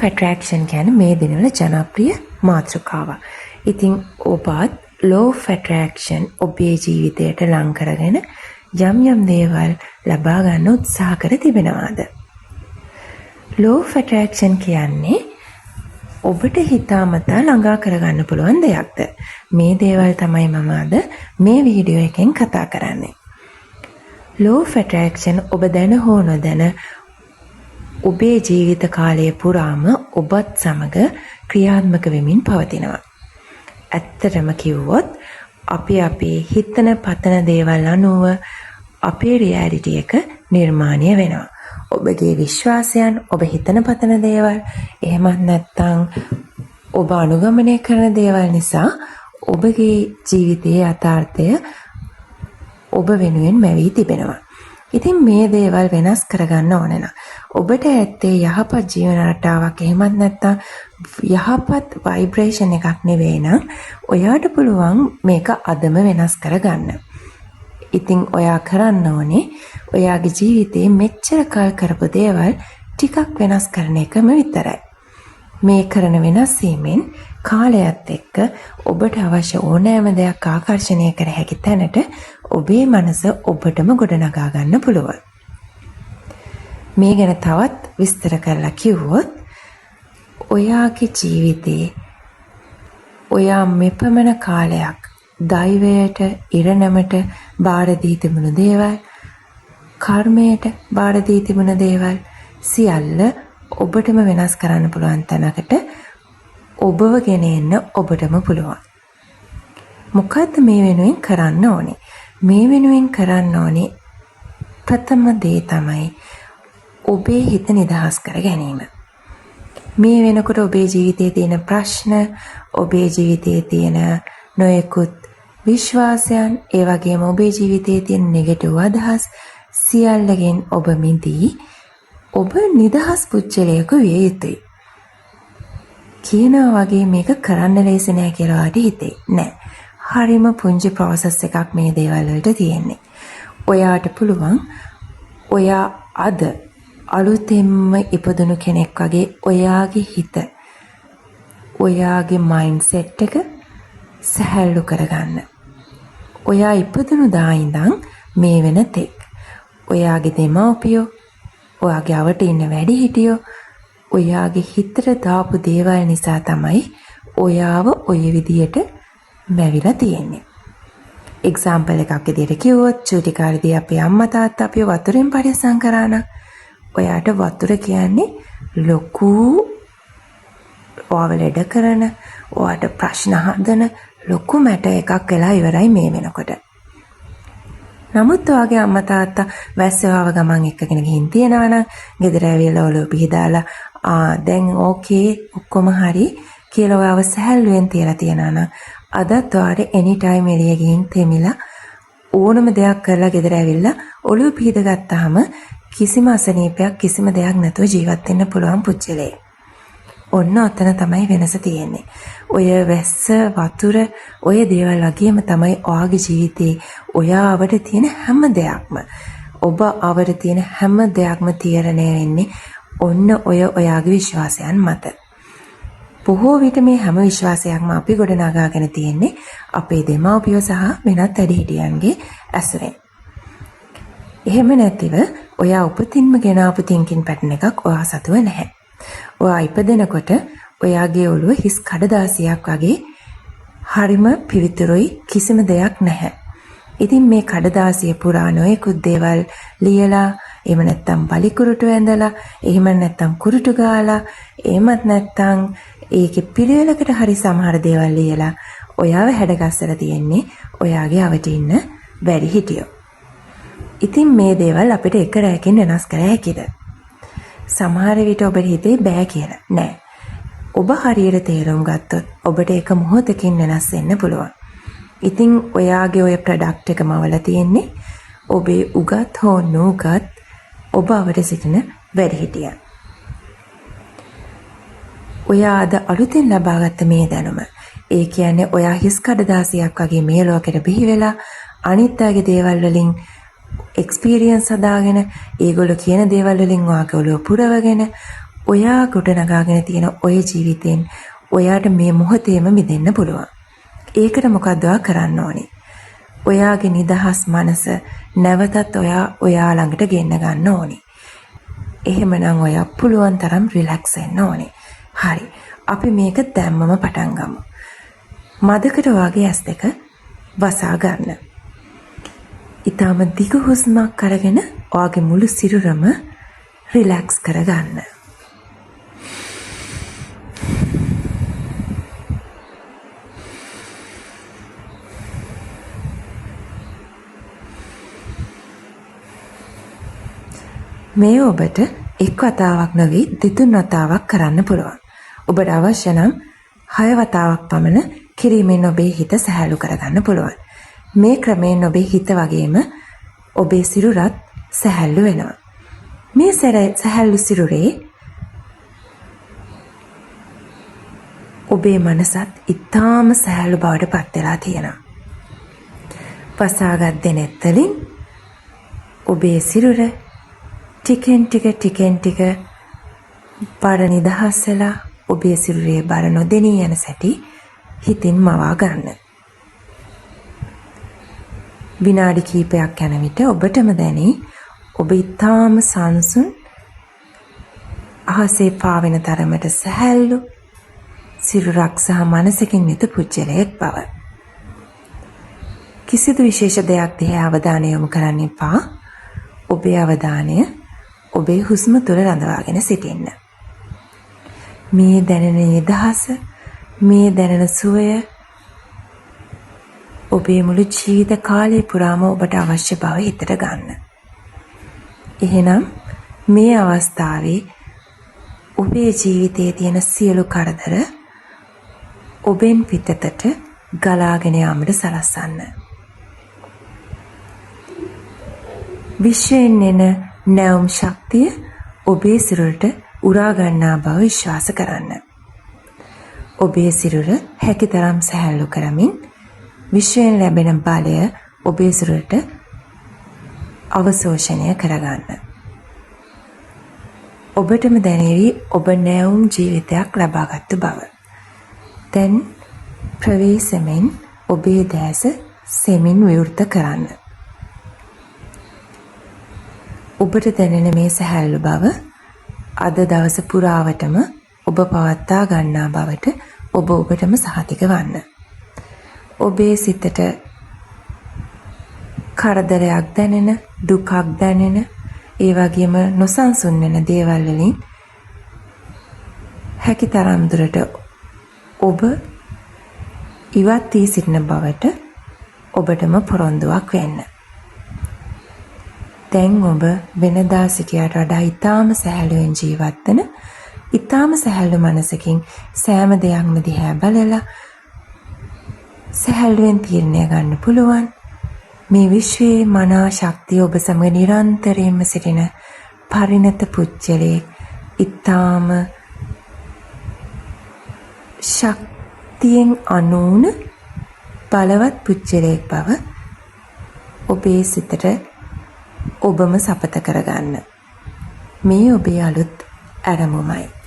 attraction කියන්නේ මේ දිනවල ජනප්‍රිය මාතෘකාවක්. ඉතින් ඔබත් law of attraction ඔබේ ජීවිතයට ලං කරගෙන යම් දේවල් ලබා ගන්න උත්සාහ කර තිබෙනවාද? law of attraction කියන්නේ ඔබට හිතාමතා ළඟා කරගන්න පුළුවන් දෙයක්ද? මේ දේවල් තමයි මම අද මේ වීඩියෝ එකෙන් කතා කරන්නේ. law of attraction ඔබ දැන හෝ නොදැන ඔබේ ජීවිත කාලය පුරාම ඔබත් සමග ක්‍රියාත්මක වෙමින් පවතිනවා. ඇත්තටම කිව්වොත් අපි අපේ හිතන පතන දේවල් අනුව අපේ රියැලිටි එක නිර්මාණය වෙනවා. ඔබගේ විශ්වාසයන්, ඔබ හිතන පතන දේවල්, එහෙමත් නැත්නම් ඔබ අනුගමනය කරන දේවල් නිසා ඔබගේ ජීවිතයේ යථාර්ථය ඔබ වෙනුවෙන් මැවී තිබෙනවා. ඉතින් මේ දේවල් වෙනස් කරගන්න ඕන නම් ඔබට ඇත්තේ යහපත් ජීවන රටාවක්, එහෙමත් නැත්නම් යහපත් ভাইබ්‍රේෂන් එකක් නෙවෙයි නම් ඔයාට පුළුවන් මේක අදම වෙනස් කරගන්න. ඉතින් ඔයා කරන්න ඕනේ ඔයාගේ ජීවිතේ මෙච්චර කල් කරපු දේවල් ටිකක් වෙනස් කරන එකම විතරයි. මේ කරන වෙනස් වීමෙන් කාලයත් එක්ක ඔබට අවශ්‍ය ඕනෑම දෙයක් ආකර්ෂණය කර හැකි තැනට ඔබේ මනස ඔබටම ගොඩනගා ගන්න පුළුවන්. මේ ගැන තවත් විස්තර කරලා කිව්වොත් ඔයාගේ ජීවිතේ ඔයා මෙපමණ කාලයක් දෛවයට, ඉරණමට බාර දී තිබුණු දේවල්, කර්මයට බාර දී තිබුණු දේවල් සියල්ල ඔබටම වෙනස් කරන්න පුළුවන් තැනකට ඔබව ගෙන එන්න ඔබටම පුළුවන්. මොකද්ද මේ වෙනුවෙන් කරන්න ඕනේ? මේ වෙනුවෙන් කරන්න ඕනේ ප්‍රථම දේ තමයි ඔබේ හිත නිදහස් කර ගැනීම. මේ වෙනකොට ඔබේ ජීවිතයේ තියෙන ප්‍රශ්න, ඔබේ ජීවිතයේ තියෙන නොයෙකුත් විශ්වාසයන්, ඒ වගේම ඔබේ ජීවිතයේ තියෙන නෙගටිව් අදහස් සියල්ලගෙන් ඔබ මිදී ඔබ නිදහස් පුච්චලයක විය යුතුයි. කියනවා වගේ මේක කරන්න ලේසි නෑ කියලා වාට හිතේ නෑ. හරිම පුංචි ප්‍රොසෙස් එකක් මේ දේවල් වලට තියෙන්නේ. ඔයාට පුළුවන් ඔයා අද අලුතෙන්ම ඉපදුණු කෙනෙක් වගේ ඔයාගේ හිත, ඔයාගේ මයින්ඩ්සෙට් එක සැහැල්ලු කරගන්න. ඔයා ඉපදුණු දා ඉඳන් මේ වෙන තෙක් ඔයාගේ දෙමව්පියෝ, ඔයාගේ අවට ඉන්න වැඩිහිටියෝ ඔයාගේ හිතට දාපු දේවල් නිසා තමයි ඔයාව ඔය විදියට මැවිලා තියෙන්නේ. එක්සැම්පල් එකක් විදියට කිව්වොත් චූටි කාලේදී අපේ අම්මා තාත්තා අපිව වතුරෙන් පරිස්සම් කරා නම් ඔයාට වතුර කියන්නේ ලොකු ඔයාව ලෙඩ කරන, ඔයාට ප්‍රශ්න හදන ලොකු මැට එකක් වෙලා ඉවරයි මේ වෙනකොට. නමුත් ඔයාගේ අම්මා තාත්තා වැස්සවාව ගමන් එක්කගෙන ගිහින් තියනවා නම් ගෙදර ඇවිල්ලා ඔලුව පිහදාලා දැන් ඕකේ ඔක්කොම හරි කියලා ඔයාව සැහැල්ලුවෙන් තියලා තියනවා නම් අදත් ඔයාට එනි ටයිම් එළිය ගිහින් තෙමිලා ඕනම දෙයක් කරලා ගෙදර ඇවිල්ලා ඔලුව පිහදගත්තාම කිසිම අසනීපයක්, කිසිම දෙයක් නැතුව ජීවත් වෙන්න පුළුවන් පුච්චලේ. ඔන්න ඔතන තමයි වෙනස තියෙන්නේ. ඔය වැස්ස, වතුර, ඔය දේවල් වගේම තමයි ඔයාගේ ජීවිතේ ඔයා අවට තියෙන හැම දෙයක්ම, ඔබ අවට තියෙන හැම දෙයක්ම තීරණය වෙන්නේ ඔන්න ඔය ඔයාගේ විශ්වාසයන් මත. බොහෝ විට මේ හැම විශ්වාසයක්ම අපි ගොඩනගාගෙන තියෙන්නේ අපේ දෙමව්පියෝ සහ වෙනත් වැඩිහිටියන්ගේ ඇසුරෙන්. එහෙම නැතිව ඔයා උපතින්ම ගෙන ආපු තින්කින් පැටර්න් එකක් ඔයා සතුව නැහැ. ඔයා ඉපදෙනකොට ඔයාගේ ඔළුව හිස් කඩදාසියක් වගේ හරිම පිවිතුරුයි, කිසිම දෙයක් නැහැ. ඉතින් මේ කඩදාසිය පුරා නොයෙකුත් දේවල් ලියලා, එහෙම නැත්නම් බලි ඇඳලා, එහෙම නැත්නම් කුරුටු ගාලා, එහෙමත් නැත්නම් ඒකේ පිළිවෙලකට හරි සමහර දේවල් ලියලා ඔයාව හැඩගස්සලා තියෙන්නේ ඔයාගේ අවට ඉන්න වැඩිහිටියෝ. ඉතින් මේ දේවල් අපිට එක රැයකින් වෙනස් කර හැකිද? සමහර විට ඔබට හිතේ බෑ කියලා. නෑ. ඔබ හරියට තේරුම් ගත්තොත් ඔබට එක මොහොතකින් වෙනස් වෙන්න පුළුවන්. ඉතින් ඔයාගේ ඔය ප්‍රොඩක්ට් එක මවලා තියෙන්නේ ඔබේ උගත් හෝ නුගත් ඔබ අවට සිටින වැඩිහිටියන්. ඔයා අද අලුතෙන් ලබාගත්ත මේ දැනුම, ඒ කියන්නේ ඔයා හිස් කඩදාසියක් වගේ මේ ලෝකෙට බිහි වෙලා අනිත් අයගේ දේවල් වලින් එක්ස්පීරියන්ස් හදාගෙන, ඒගොල්ලෝ කියන දේවල් වලින් ඔයාගේ ඔළුව පුරවගෙන ඔයා ගොඩනගාගෙන තියෙන ඔය ජීවිතෙන් ඔයාට මේ මොහොතේම මිදෙන්න පුළුවන්. ඒකට මොකක්ද ඔයා කරන්න ඕනේ? ඔයාගේ නිදහස් මනස නැවතත් ඔයා ළඟට ගෙන්න ගන්න ඕනේ. එහෙමනම් ඔයා පුළුවන් තරම් රිලැක්ස් වෙන්න ඕනේ. හරි. අපි මේක දැම්මම පටන් ගමු. මදකට වගේ ඇස් දෙක වසා ගන්න. ඊටම දිග හුස්මක් අරගෙන ඔයාගේ මුළු සිරුරම රිලැක්ස් කරගන්න. මේ ඔබට එක් වතාවක් නොවේ දෙතුන් වතාවක් කරන්න පුළුවන්. ඔබට අවශ්‍ය නම් 6 වතාවක් පමණ කිරීමෙන් ඔබේ හිත සැහැල්ලු කරගන්න පුළුවන්. මේ ක්‍රමයෙන් ඔබේ හිත වගේම ඔබේ සිරුරත් සැහැල්ලු වෙනවා. මේ සැහැල්ලු සිරුරේ ඔබේ මනසත් ඉතාම සැහැල්ලු බවට පත් වෙලා තියෙනවා. වසාගත් දෙනෙත් වලින් ඔබේ සිරුර ටිකෙන් ටික බර නිදහස් වෙලා ඔබේ සිරුරේ බර නොදෙනී යන සැටි හිතින් මවා ගන්න. විනාඩි කිහිපයක් යන විට ඔබටම දැනේ ඔබ ඊටාම සංසුන් අහසේ පාවෙන තරමට සැහැල්ලු සිරුරක් සහ මනසකින් යුතු පුජ්‍යලයක් බව. කිසිදු විශේෂ දෙයක් දිහා අවධානය යොමු කරන්න එපා. ඔබේ අවධානය ඔබේ හුස්ම තුළ රඳවාගෙන සිටින්න. මේ දැනෙන නිදහස, මේ දැනෙන සුවය ඔබේ මුළු ජීවිත කාලය පුරාම ඔබට අවශ්‍ය බව හිතට ගන්න. එහෙනම් මේ අවස්ථාවේ ඔබේ ජීවිතයේ තියෙන සියලු කරදර ඔබෙන් පිටතට ගලාගෙන යාමට සලස්වන්න. විශ්වයෙන් එන නැවුම් ශක්තිය ඔබේ සිරුරට උරා ගන්නා බව විශ්වාස කරන්න. ඔබේ සිරුර හැකිතරම් සැහැල්ලු කරමින් විශ්වයෙන් ලැබෙන බලය ඔබේ සිරුරට අවශෝෂණය කරගන්න. ඔබටම දැනෙවි ඔබ නැවුම් ජීවිතයක් ලබාගත්තු බව. දැන් ප්‍රවේශමෙන් ඔබේ දැස සෙමින් විවෘත කරන්න. ඔබට දැනෙන මේ සැහැල්ලු බව අද දවස පුරාවටම ඔබ පවත්වා ගන්නා බවට ඔබටම සහතික වන්න. ඔබේ සිතට කරදරයක් දැනෙන, දුකක් දැනෙන, ඒ වගේම නොසන්සුන් වෙන දේවල් වලින් හැකිතරම් දුරට ඔබ ඉවත් වී සිටින බවට ඔබටම පොරොන්දුවක් වෙන්න. දැන් ඔබ වෙනදා සිටියට වඩා ඊටාම සැහැල්ලුවෙන් ජීවත් වෙන, ඊටාම සැහැල්ලු මනසකින් සෑම දෙයක්ම දිහා බලලා සැහැල්ලුවෙන් තීරණය ගන්න පුළුවන්. මේ විශ්වයේ මනා ශක්තිය ඔබ සමග නිරන්තරයෙන්ම සිටින පරිණත පුජ්‍යලේ ඊටාම ශක්තියෙන් අනූන බලවත් පුජ්‍යලයක් බව ඔබේ සිතට ඔබම සපත කරගන්න. මේ ඔබේ අලුත් ඇරමුමයි.